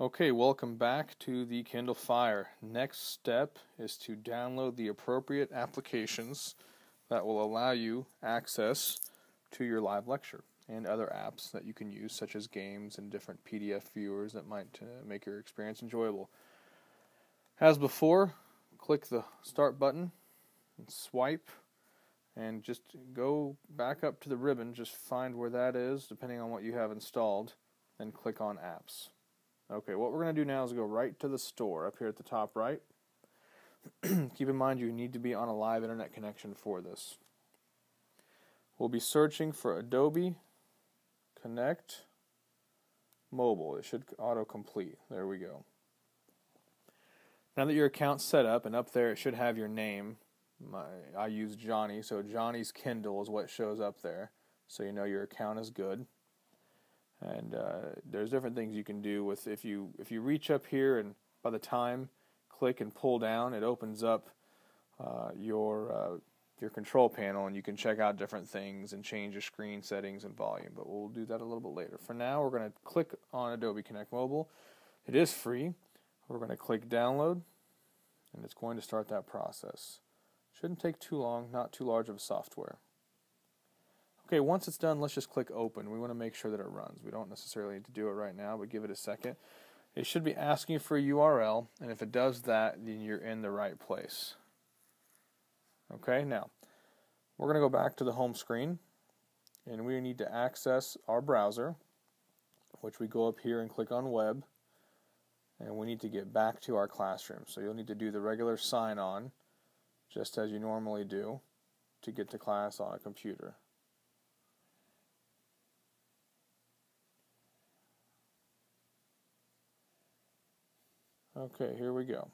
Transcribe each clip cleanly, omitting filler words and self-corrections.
Okay, welcome back to the Kindle Fire. Next step is to download the appropriate applications that will allow you access to your live lecture and other apps that you can use, such as games and different PDF viewers that might make your experience enjoyable. As before, click the Start button and swipe, and just go back up to the ribbon, just find where that is, depending on what you have installed, and click on Apps. Okay, what we're going to do now is go right to the store up here at the top right. Keep in mind you need to be on a live internet connection for this. We'll be searching for Adobe Connect Mobile. It should auto-complete. There we go. Now that your account's set up, and up there it should have your name. I use Johnny, so Johnny's Kindle is what shows up there, so you know your account is good. And there's different things you can do with if you reach up here, and by the time click and pull down, it opens up your control panel, and you can check out different things and change your screen settings and volume. But we'll do that a little bit later. For now, we're going to click on Adobe Connect Mobile. It is free. We're going to click Download, and it's going to start that process. Shouldn't take too long, not too large of a software. Okay, once it's done, let's just click Open. We want to make sure that it runs. We don't necessarily need to do it right now, but give it a second. It should be asking for a URL, and if it does that, then you're in the right place. Okay, now, we're going to go back to the home screen, and we need to access our browser, which we go up here and click on Web, and we need to get back to our classroom. So you'll need to do the regular sign-on, just as you normally do, to get to class on a computer. Okay, here we go.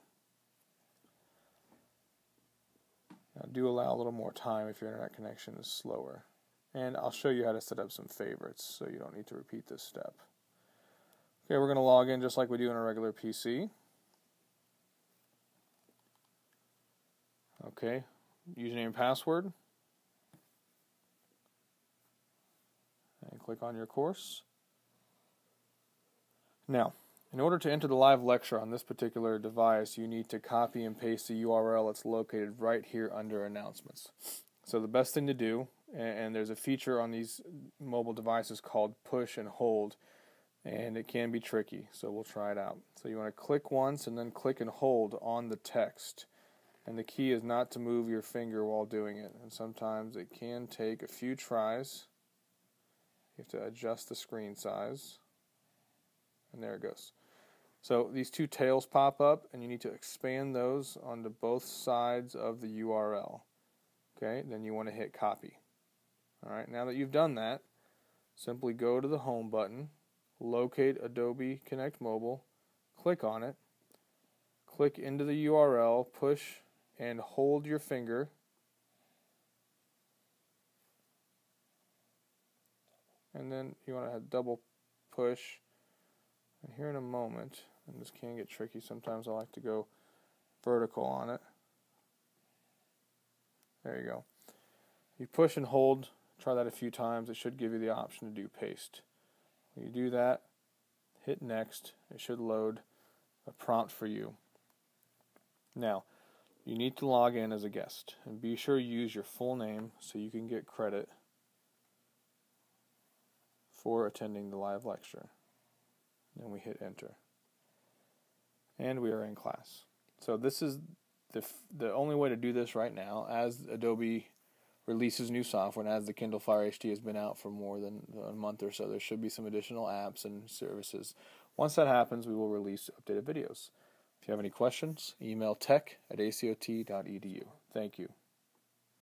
Now do allow a little more time if your internet connection is slower. And I'll show you how to set up some favorites so you don't need to repeat this step. Okay, we're going to log in just like we do on a regular PC. Okay, username and password. And click on your course. Now, in order to enter the live lecture on this particular device, you need to copy and paste the URL that's located right here under Announcements. So the best thing to do, and there's a feature on these mobile devices called Push and Hold, and it can be tricky, so we'll try it out. So you want to click once and then click and hold on the text. And the key is not to move your finger while doing it, and sometimes it can take a few tries. You have to adjust the screen size, and there it goes. So these two tails pop up, and you need to expand those onto both sides of the URL. Okay, then you want to hit copy. Alright, now that you've done that, simply go to the home button, locate Adobe Connect Mobile, click on it, click into the URL, push and hold your finger, and then you want to have double push. And here in a moment, and this can get tricky, sometimes I like to go vertical on it. There you go. You push and hold, try that a few times, it should give you the option to do paste. When you do that, hit next, it should load a prompt for you. Now, you need to log in as a guest, and be sure you use your full name so you can get credit for attending the live lecture. Then we hit enter. And we are in class. So this is the only way to do this right now. As Adobe releases new software, and as the Kindle Fire HD has been out for more than a month or so, there should be some additional apps and services. Once that happens, we will release updated videos. If you have any questions, email tech@acot.edu. Thank you.